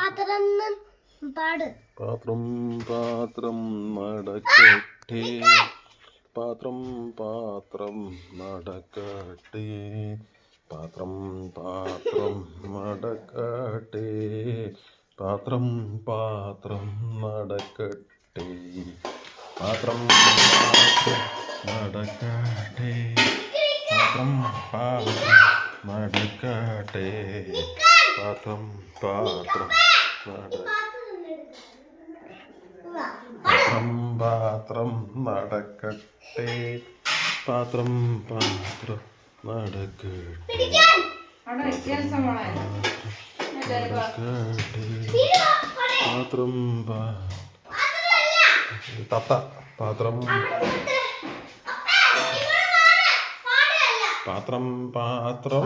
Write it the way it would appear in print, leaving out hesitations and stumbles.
പാത്രം പാത്രം നടക്കട്ടെ, പാത്രം പാത്രം നടക്കട്ടെ, പാത്രം പാത്രം നടക്കട്ടെ, പാത്രം പാത്രം നടക്കട്ടെ, പാത്രം പാത്രം നടക്കട്ടെ, പാത്രം പാത്രം നടക്കട്ടെ, പാത്രം പാത്രം പാത്രം പാത്രം നടക്കട്ടെ, പാത്രം പാത്രം നടക്കട്ടെ, പാത്രം തത്ത പാത്രം പാത്രം പാത്രം